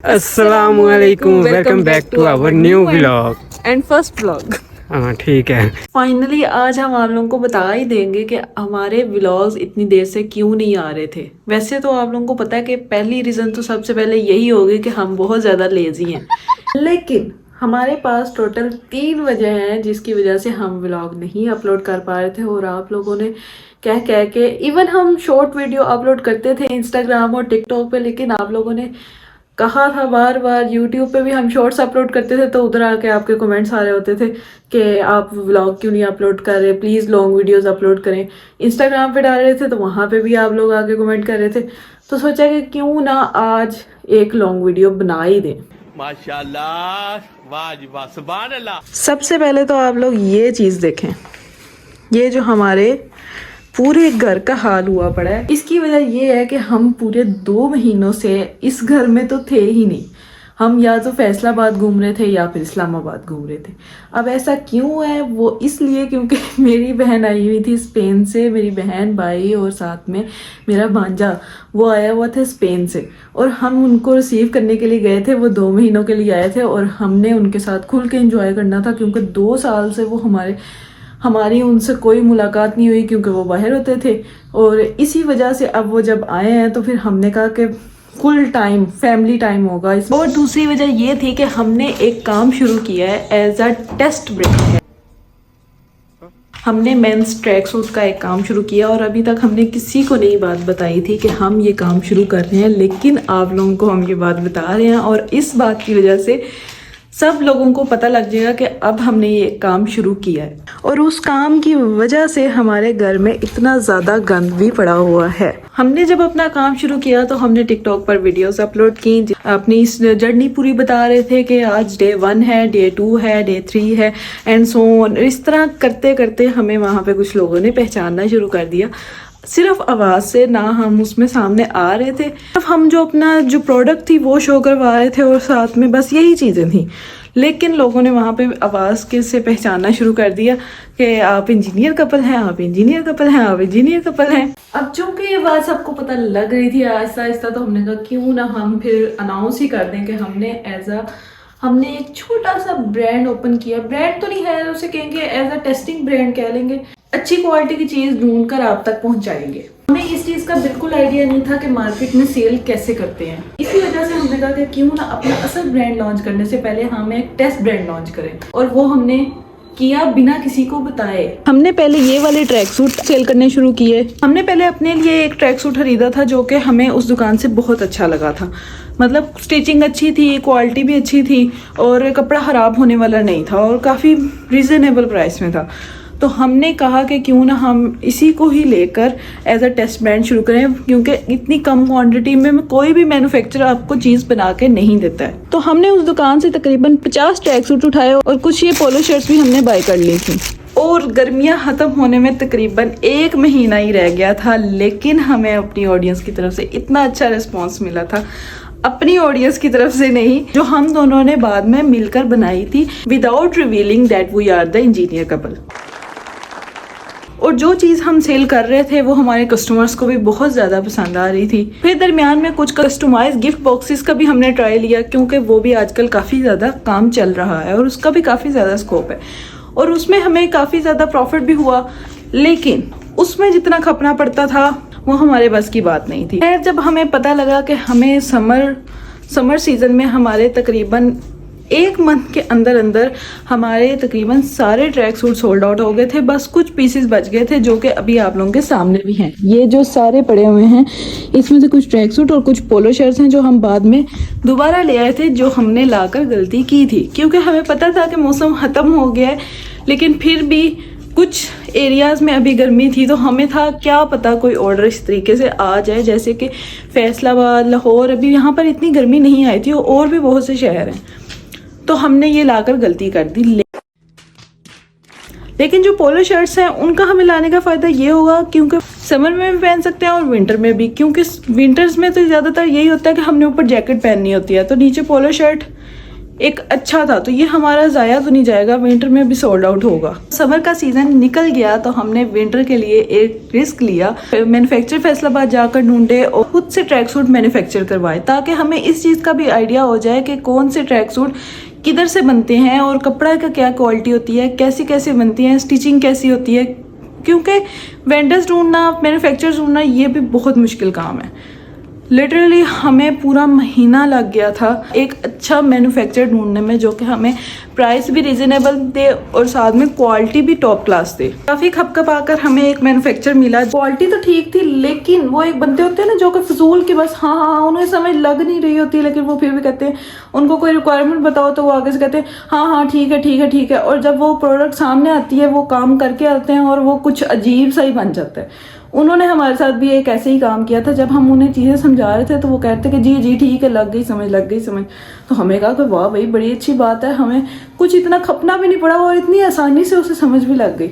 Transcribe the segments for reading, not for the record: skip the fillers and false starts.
अस्सलामुअलैकुम, welcome back to our new vlog and first vlog. हाँ ठीक है। फाइनली आज हम आप लोगों को बता ही देंगे कि हमारे व्लॉग्स इतनी देर से क्यों नहीं आ रहे थे। वैसे तो आप लोगों को पता है कि पहली रीज़न तो सबसे पहले यही होगी कि हम बहुत ज़्यादा लेजी हैं, लेकिन हमारे पास टोटल 3 वजह हैं जिसकी वजह से हम व्लॉग नहीं अपलोड कर पा रहे थे। और आप लोगों ने कह के इवन हम शॉर्ट वीडियो अपलोड करते थे इंस्टाग्राम और टिकटॉक पे, लेकिन आप लोगों ने कहा था बार बार, यूट्यूब पे भी हम शॉर्ट्स अपलोड करते थे तो उधर आके आपके कमेंट्स आ रहे होते थे कि आप व्लॉग क्यों नहीं अपलोड कर रहे, प्लीज़ लॉन्ग वीडियोस अपलोड करें। इंस्टाग्राम पे डाल रहे थे तो वहाँ पे भी आप लोग आके कमेंट कर रहे थे, तो सोचा कि क्यों ना आज एक लॉन्ग वीडियो बना ही दें। माशाल्लाह, वाह जी वाह, सुभान अल्लाह। सबसे पहले तो आप लोग ये चीज़ देखें, ये जो हमारे पूरे घर का हाल हुआ पड़ा है, इसकी वजह ये है कि हम पूरे 2 महीनों से इस घर में तो थे ही नहीं। हम या तो फैसलाबाद घूम रहे थे या फिर इस्लामाबाद घूम रहे थे। अब ऐसा क्यों है, वो इसलिए क्योंकि मेरी बहन आई हुई थी स्पेन से, मेरी बहन, भाई और साथ में मेरा भांजा, वो आया हुआ था स्पेन से, और हम उनको रिसीव करने के लिए गए थे। वो 2 महीनों के लिए आए थे और हमने उनके साथ खुल के एंजॉय करना था, क्योंकि 2 साल से वो हमारी उनसे कोई मुलाकात नहीं हुई क्योंकि वो बाहर होते थे। और इसी वजह से अब वो जब आए हैं तो फिर हमने कहा कि फुल टाइम फैमिली टाइम होगा। और दूसरी वजह ये थी कि हमने एक काम शुरू किया है एज अ टेस्ट ब्रांड। हमने मेंस ट्रैक सूट का एक काम शुरू किया और अभी तक हमने किसी को नहीं बात बताई थी कि हम ये काम शुरू कर रहे हैं, लेकिन आप लोगों को हम ये बात बता रहे हैं और इस बात की वजह से सब लोगों को पता लग जाएगा कि अब हमने ये काम शुरू किया है। और उस काम की वजह से हमारे घर में इतना ज़्यादा गंद भी पड़ा हुआ है। हमने जब अपना काम शुरू किया तो हमने टिकटॉक पर वीडियोस अपलोड की, अपनी इस जर्नी पूरी बता रहे थे कि आज डे 1 है, डे 2 है, डे 3 है एंड सो ऑन। इस तरह करते करते हमें वहाँ पे कुछ लोगों ने पहचानना शुरू कर दिया, सिर्फ आवाज़ से, ना हम उसमें सामने आ रहे थे। सिर्फ हम जो अपना जो प्रोडक्ट थी वो शो करवा रहे थे और साथ में बस यही चीज़ें थी, लेकिन लोगों ने वहाँ पे आवाज़ के से पहचानना शुरू कर दिया कि आप इंजीनियर कपल हैं, आप इंजीनियर कपल हैं, आप इंजीनियर कपल हैं। अब चूंकि ये बात सबको पता लग रही थी आहिस्ता आहिस्ता, तो हमने कहा क्यों ना हम फिर अनाउंस ही कर दें कि हमने एक छोटा सा ब्रांड ओपन किया। ब्रांड तो नहीं है, उसे कहेंगे एज अ टेस्टिंग ब्रांड कह लेंगे। अच्छी क्वालिटी की चीज़ ढूंढकर आप तक पहुंचाएंगे। हमें इस चीज़ का बिल्कुल आइडिया नहीं था कि मार्केट में सेल कैसे करते हैं। इसी वजह से हमने कहा कि क्यों ना अपना असल ब्रांड लॉन्च करने से पहले हम एक टेस्ट ब्रांड लॉन्च करें, और वो हमने किया बिना किसी को बताए। हमने पहले ये वाले ट्रैक सूट सेल करने शुरू किए। हमने पहले अपने लिए एक ट्रैक सूट खरीदा था जो कि हमें उस दुकान से बहुत अच्छा लगा था। मतलब स्टिचिंग अच्छी थी, क्वालिटी भी अच्छी थी और कपड़ा ख़राब होने वाला नहीं था और काफ़ी रीज़नेबल प्राइस में था। तो हमने कहा कि क्यों ना हम इसी को ही लेकर एज अ टेस्ट ब्रांड शुरू करें, क्योंकि इतनी कम क्वांटिटी में कोई भी मैन्युफैक्चरर आपको चीज़ बना के नहीं देता है। तो हमने उस दुकान से तकरीबन 50 ट्रैक सूट उठाए और कुछ ये पोलो शर्ट्स भी हमने बाय कर ली थी। और गर्मियाँ ख़त्म होने में तकरीबन 1 महीना ही रह गया था, लेकिन हमें अपनी ऑडियंस की तरफ से इतना अच्छा रिस्पॉन्स मिला था, अपनी ऑडियंस की तरफ से नहीं, जो हम दोनों ने बाद में मिलकर बनाई थी, without revealing that we are the engineer couple. और जो चीज़ हम सेल कर रहे थे वो हमारे कस्टमर्स को भी बहुत ज़्यादा पसंद आ रही थी। फिर दरमियान में कुछ कस्टमाइज गिफ्ट बॉक्सेस का भी हमने ट्राई लिया, क्योंकि वो भी आजकल काफ़ी ज़्यादा काम चल रहा है और उसका भी काफ़ी ज़्यादा स्कोप है और उसमें हमें काफ़ी ज़्यादा प्रॉफिट भी हुआ, लेकिन उसमें जितना खपना पड़ता था वो हमारे बस की बात नहीं थी। फिर जब हमें पता लगा कि हमें समर सीज़न में हमारे तकरीबन 1 मंथ के अंदर हमारे तकरीबन सारे ट्रैक सूट सोल्ड आउट हो गए थे, बस कुछ पीसेस बच गए थे जो कि अभी आप लोगों के सामने भी हैं। ये जो सारे पड़े हुए हैं इसमें से कुछ ट्रैक सूट और कुछ पोलो शर्ट्स हैं जो हम बाद में दोबारा ले आए थे, जो हमने लाकर गलती की थी, क्योंकि हमें पता था कि मौसम ख़त्म हो गया है, लेकिन फिर भी कुछ एरियाज़ में अभी गर्मी थी, तो हमें था क्या पता कोई ऑर्डर इस तरीके से आ जाए, जैसे कि फैसलाबाद, लाहौर, अभी यहाँ पर इतनी गर्मी नहीं आई थी और भी बहुत से शहर हैं, तो हमने ये लाकर गलती कर दी। लेकिन जो पोलो शर्ट्स हैं उनका हमें लाने का फ़ायदा ये होगा क्योंकि समर में भी पहन सकते हैं और विंटर में भी, क्योंकि विंटर्स में तो ज़्यादातर यही होता है कि हमने ऊपर जैकेट पहननी होती है, तो नीचे पोलो शर्ट एक अच्छा था, तो ये हमारा ज़ाया तो नहीं जाएगा, विंटर में भी सोल्ड आउट होगा। समर का सीज़न निकल गया तो हमने विंटर के लिए एक रिस्क लिया, मैन्युफैक्चर फैसलाबाद जाकर ढूंढे और खुद से ट्रैक सूट मैन्युफैक्चर करवाए, ताकि हमें इस चीज़ का भी आइडिया हो जाए कि कौन से ट्रैक सूट किधर से बनते हैं और कपड़ा का क्या क्वालिटी होती है, कैसी कैसी बनती है, स्टिचिंग कैसी होती है। क्योंकि वेंडर्स ढूंढना, मैन्युफैक्चरर्स ढूंढना ये भी बहुत मुश्किल काम है। लिटरली हमें पूरा महीना लग गया था एक अच्छा मैन्युफैक्चर ढूंढने में, जो कि हमें प्राइस भी रीजनेबल दे और साथ में क्वालिटी भी टॉप क्लास दे। काफ़ी खपखप आकर हमें एक मैन्युफैक्चर मिला। क्वालिटी तो ठीक थी, लेकिन वो एक बंदे होते हैं ना जो कि फजूल के बस हाँ उन्हें समझ लग नहीं रही होती, लेकिन वो फिर भी कहते हैं, उनको कोई रिक्वायरमेंट बताओ तो वो आगे से कहते हैं हाँ ठीक है। और जब वो प्रोडक्ट सामने आती है, वो काम करके आते हैं और वो कुछ अजीब सा ही बन जाता है। उन्होंने हमारे साथ भी एक ऐसे ही काम किया था। जब हम उन्हें चीज़ें समझा रहे थे तो वो कहते कि जी ठीक है, लग गई समझ। तो हमें कहा कि वाह भाई बड़ी अच्छी बात है, हमें कुछ इतना खपना भी नहीं पड़ा और इतनी आसानी से उसे समझ भी लग गई।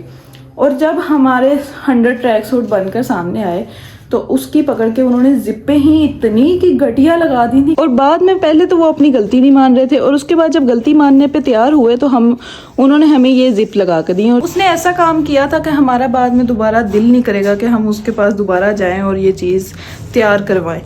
और जब हमारे 100 ट्रैक सूट बनकर सामने आए तो उसकी पकड़ के उन्होंने जिप्पे ही इतनी कि घटिया लगा दी थी। और बाद में पहले तो वो अपनी गलती नहीं मान रहे थे, और उसके बाद जब गलती मानने पे तैयार हुए तो उन्होंने हमें ये जिप लगा कर दी। और उसने ऐसा काम किया था कि हमारा बाद में दोबारा दिल नहीं करेगा कि हम उसके पास दोबारा जाएं और ये चीज़ तैयार करवाएं।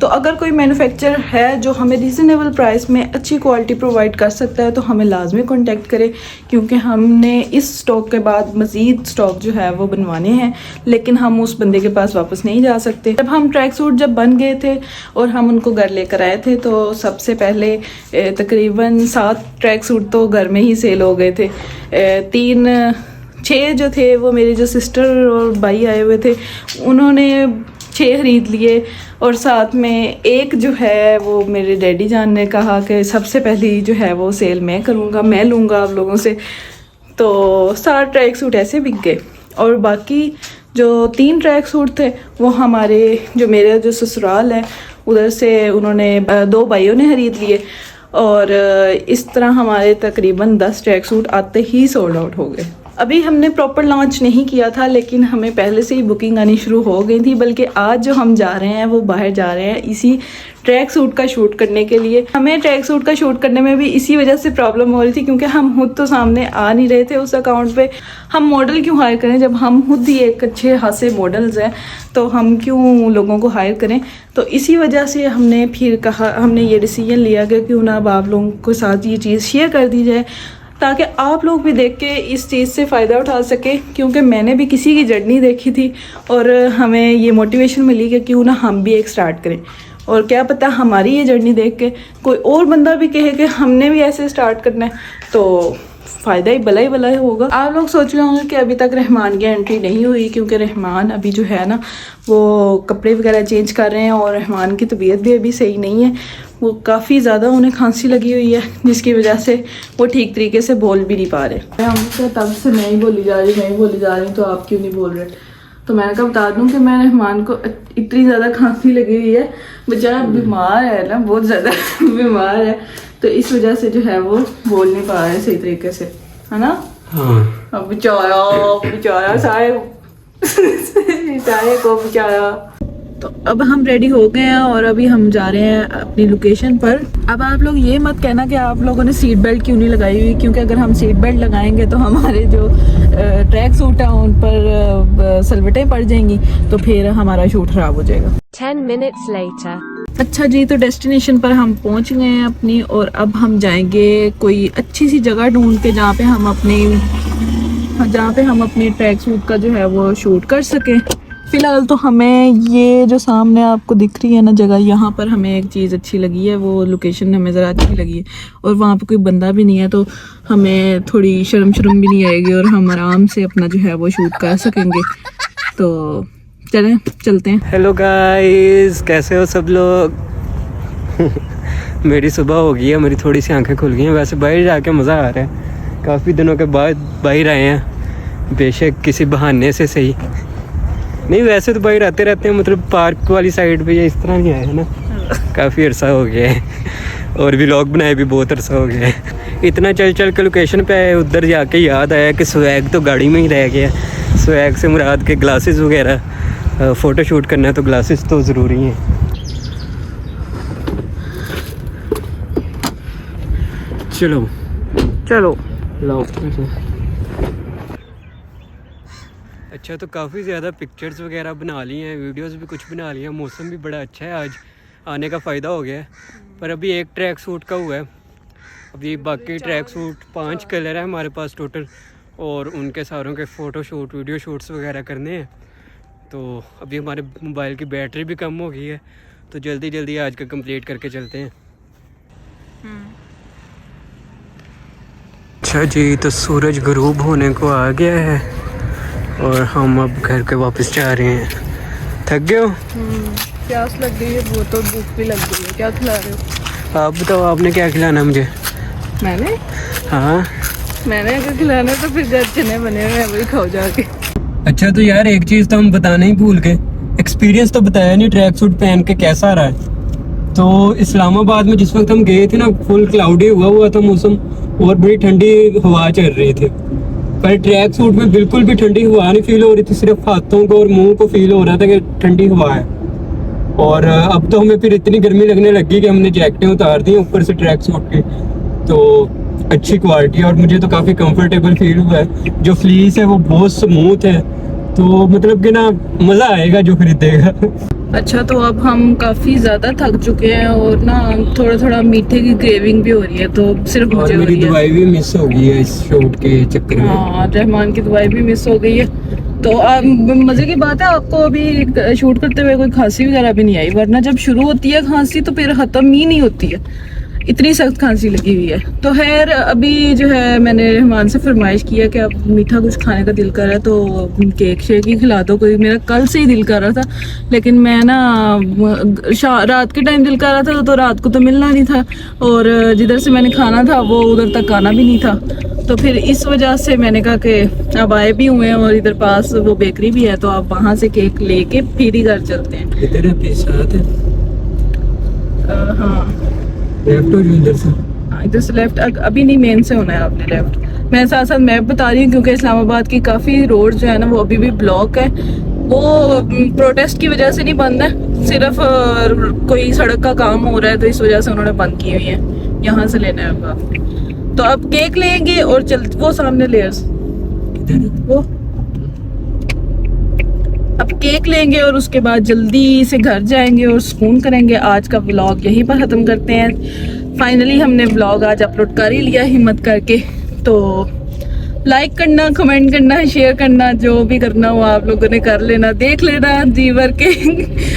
तो अगर कोई मैन्युफैक्चरर है जो हमें रीज़नेबल प्राइस में अच्छी क्वालिटी प्रोवाइड कर सकता है तो हमें लाजमी कॉन्टेक्ट करें, क्योंकि हमने इस स्टॉक के बाद मज़ीद स्टॉक जो है वो बनवाने हैं, लेकिन हम उस बंदे के पास वापस नहीं जा सकते। जब हम ट्रैक सूट जब बन गए थे और हम उनको घर लेकर आए थे तो सबसे पहले तकरीबन 7 ट्रैक सूट तो घर में ही सेल हो गए थे। 6 जो थे वो मेरे जो सिस्टर और भाई आए हुए थे उन्होंने 6 खरीद लिए, और साथ में एक जो है वो मेरे डैडी जान ने कहा कि सबसे पहली जो है वो सेल मैं करूँगा, मैं लूँगा आप लोगों से। तो 7 ट्रैक सूट ऐसे बिक गए, और बाकी जो 3 ट्रैक सूट थे वो हमारे जो मेरे जो ससुराल है उधर से उन्होंने 2 भाइयों ने खरीद लिए, और इस तरह हमारे तकरीबन 10 ट्रैक सूट आते ही सोल्ड आउट हो गए। अभी हमने प्रॉपर लॉन्च नहीं किया था, लेकिन हमें पहले से ही बुकिंग आनी शुरू हो गई थी। बल्कि आज जो हम जा रहे हैं वो बाहर जा रहे हैं इसी ट्रैक सूट का शूट करने के लिए। हमें ट्रैक सूट का शूट करने में भी इसी वजह से प्रॉब्लम हो रही थी, क्योंकि हम खुद तो सामने आ नहीं रहे थे उस अकाउंट पे। हम मॉडल क्यों हायर करें जब हम खुद ही एक अच्छे खासे मॉडल्स हैं, तो हम क्यों लोगों को हायर करें। तो इसी वजह से हमने फिर कहा, हमने ये डिसीजन लिया कि क्यों ना अब आप लोगों के साथ ये चीज़ शेयर कर दी जाए, ताकि आप लोग भी देख के इस चीज़ से फ़ायदा उठा सके। क्योंकि मैंने भी किसी की जर्नी देखी थी और हमें ये मोटिवेशन मिली कि क्यों ना हम भी एक स्टार्ट करें, और क्या पता हमारी ये जर्नी देख के कोई और बंदा भी कहे कि हमने भी ऐसे स्टार्ट करना है, तो फ़ायदा ही भला ही होगा। आप लोग सोच रहे होंगे कि अभी तक रहमान की एंट्री नहीं हुई, क्योंकि रहमान अभी जो है ना वो कपड़े वगैरह चेंज कर रहे हैं, और रहमान की तबीयत भी अभी सही नहीं है। वो काफ़ी ज़्यादा उन्हें खांसी लगी हुई है, जिसकी वजह से वो ठीक तरीके से बोल भी नहीं पा रहे। हमसे तब से मैं ही बोली जा रही तो आप क्यों नहीं बोल रहे। तो मैंने कहा बता दूं कि मैं रहमान को इतनी ज़्यादा खांसी लगी हुई है, बेचारा बीमार है ना, बहुत ज़्यादा बीमार है, तो इस वजह से जो है वो बोल नहीं पा रहे सही तरीके से, है ना। हाँ। अब बेचारा सारे को बेचारा। तो अब हम रेडी हो गए हैं और अभी हम जा रहे हैं अपनी लोकेशन पर। अब आप लोग ये मत कहना कि आप लोगों ने सीट बेल्ट क्यों नहीं लगाई हुई, क्योंकि अगर हम सीट बेल्ट लगाएंगे तो हमारे जो ट्रैक सूट है उन पर सलवटें पड़ जाएंगी, तो फिर हमारा शूट खराब हो जाएगा। 10 minutes later. अच्छा जी, तो डेस्टिनेशन पर हम पहुंच गए हैं अपनी, और अब हम जाएंगे कोई अच्छी सी जगह ढूंढ के जहाँ पे हम अपने ट्रैक सूट का जो है वो शूट कर सकें। फ़िलहाल तो हमें ये जो सामने आपको दिख रही है ना जगह, यहाँ पर हमें एक चीज़ अच्छी लगी है, वो लोकेशन हमें ज़रा अच्छी लगी है, और वहाँ पे कोई बंदा भी नहीं है, तो हमें थोड़ी शर्म भी नहीं आएगी और हम आराम से अपना जो है वो शूट कर सकेंगे। तो चलते हैं। हेलो गाइस, कैसे हो सब लोग? मेरी सुबह हो गई है, मेरी थोड़ी सी आंखें खुल गई हैं। वैसे बाहर जाके मज़ा आ रहा है, काफ़ी दिनों के बाद बाहर आए हैं, बेशक किसी बहाने से सही। नहीं वैसे तो बाहर आते रहते हैं, मतलब पार्क वाली साइड पे या इस तरह नहीं आए हैं ना, काफ़ी अरसा हो गया है, और व्लॉग बनाए भी बहुत अरसा हो गया है। इतना चल के लोकेशन पे आए, उधर जाके याद आया कि स्वैग तो गाड़ी में ही रह गया। स्वैग से मुराद के ग्लासेस वगैरह, फ़ोटो शूट करना है तो ग्लासेस तो ज़रूरी हैं। चलो चलो। लाओ। अच्छा, तो काफ़ी ज़्यादा पिक्चर्स वगैरह बना ली हैं, वीडियोस भी कुछ बना लिए हैं। मौसम भी बड़ा अच्छा है, आज आने का फ़ायदा हो गया है। पर अभी एक ट्रैक सूट का हुआ है, अभी बाकी ट्रैक सूट 5 कलर है हमारे पास टोटल, और उनके सारों के फ़ोटो शूट वीडियो शूट्स वगैरह करने हैं। तो अभी हमारे मोबाइल की बैटरी भी कम हो गई है, तो जल्दी जल्दी आज का कंप्लीट करके चलते हैं। अच्छा जी, तो सूरज गरूब होने को आ गया है और हम अब घर के वापस जा रहे हैं। थक गए हो? प्यास लग गई है, वो तो भूख भी लग गई है। क्या खिला रहे हो? आप बताओ, आपने क्या खिलाना मुझे? मैंने हाँ, मैंने अगर खिलाना है तो फिर घर चने बने हुए हैं, वही खाओ जाके। अच्छा तो यार एक चीज़ तो हम बताना ही भूल गए, एक्सपीरियंस तो बताया नहीं ट्रैक सूट पहन के कैसा रहा है। तो इस्लामाबाद में जिस वक्त हम गए थे ना, फुल क्लाउडी हुआ था मौसम और बड़ी ठंडी हवा चल रही थी, पर ट्रैक सूट में बिल्कुल भी ठंडी हवा नहीं फील हो रही थी, सिर्फ हाथों को और मुंह को फील हो रहा था कि ठंडी हवा है। और अब तो हमें फिर इतनी गर्मी लगने लगी कि हमने जैकेटें उतार दी ऊपर से ट्रैक सूट की। तो अच्छी क्वालिटी और मुझे तो काफ़ी कंफर्टेबल फील हुआ है। जो फ्लीस है वो बहुत स्मूथ है, तो मतलब कि ना मज़ा आएगा जो खरीदेगा। अच्छा, तो अब हम काफी ज्यादा थक चुके हैं और ना थोड़ा थोड़ा मीठे की क्रेविंग भी हो रही है, तो सिर्फ और मुझे हो मेरी रही है। दवाई भी मिस हो गई है इस शूट के चक्कर में। हाँ, रहमान की दवाई भी मिस हो गई है। तो मजे की बात है, आपको अभी शूट करते हुए कोई खांसी वगैरह भी नहीं आई, वरना जब शुरू होती है खांसी तो फिर खत्म ही नहीं होती है, इतनी सख्त खांसी लगी हुई है। तो खैर अभी जो है मैंने रहमान से फरमाइश किया कि अब मीठा कुछ खाने का दिल कर रहा है तो केक शेक ही खिला दो कोई। मेरा कल से ही दिल कर रहा था, लेकिन मैं ना रात के टाइम दिल कर रहा था तो रात को तो मिलना नहीं था, और जिधर से मैंने खाना था वो उधर तक आना भी नहीं था। तो फिर इस वजह से मैंने कहा कि अब आए भी हुए हैं और इधर पास वो बेकरी भी है, तो आप वहाँ से केक लेके फिर ही घर चलते हैं। इधर है साथ है। हाँ, लेफ्ट हो जो इधर से। इधर से लेफ्ट, अभी नहीं मेन से होना है आपने लेफ्ट। मैं साथ साथ मैप बता रही हूँ क्योंकि इस्लामाबाद की काफ़ी रोड जो है ना वो अभी भी ब्लॉक है। वो प्रोटेस्ट की वजह से नहीं बंद है, सिर्फ कोई सड़क का काम हो रहा है तो इस वजह से उन्होंने बंद की हुई है। यहाँ से लेना है अब आप। तो अब केक लेंगे और चल वो सामने लेयर्स वो, अब केक लेंगे और उसके बाद जल्दी से घर जाएंगे और सुकून करेंगे। आज का व्लॉग यहीं पर ख़त्म करते हैं। फाइनली हमने व्लॉग आज अपलोड कर ही लिया हिम्मत करके। तो लाइक करना, कमेंट करना, शेयर करना, जो भी करना हो आप लोगों ने कर लेना, देख लेना जी भर के।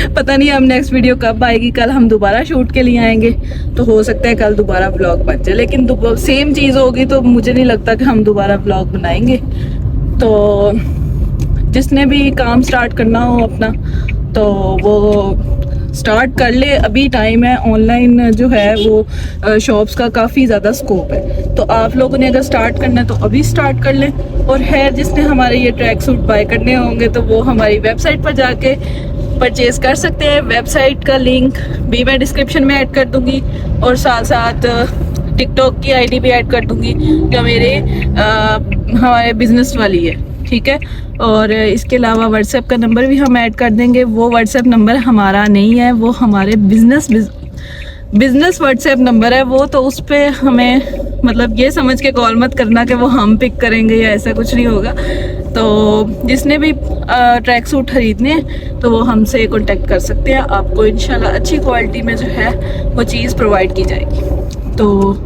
पता नहीं हम नेक्स्ट वीडियो कब आएगी, कल हम दोबारा शूट के लिए आएंगे तो हो सकता है कल दोबारा व्लॉग बन जाए, लेकिन सेम चीज़ होगी तो मुझे नहीं लगता कि हम दोबारा व्लॉग बनाएंगे। तो जिसने भी काम स्टार्ट करना हो अपना तो वो स्टार्ट कर ले, अभी टाइम है। ऑनलाइन जो है वो शॉप्स का काफ़ी ज़्यादा स्कोप है, तो आप लोगों ने अगर स्टार्ट करना है तो अभी स्टार्ट कर लें। और है जिसने हमारे ये ट्रैक सूट बाय करने होंगे तो वो हमारी वेबसाइट पर जाके परचेज़ कर सकते हैं। वेबसाइट का लिंक भी मैं डिस्क्रिप्शन में ऐड कर दूँगी और साथ साथ टिकटॉक की आईडी भी ऐड कर दूँगी जो मेरे हमारे बिजनेस वाली है, ठीक है। और इसके अलावा व्हाट्सएप का नंबर भी हम ऐड कर देंगे। वो व्हाट्सएप नंबर हमारा नहीं है, वो हमारे बिजनेस व्हाट्सएप नंबर है वो, तो उस पर हमें मतलब ये समझ के कॉल मत करना कि वो हम पिक करेंगे या ऐसा कुछ नहीं होगा। तो जिसने भी ट्रैक सूट खरीदने हैं तो वो हमसे कांटेक्ट कर सकते हैं, आपको इंशाल्लाह अच्छी क्वालिटी में जो है वो चीज़ प्रोवाइड की जाएगी। तो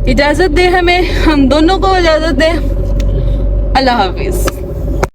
इजाज़त दें हमें, हम दोनों को इजाज़त दें। अल्लाह हाफिज़।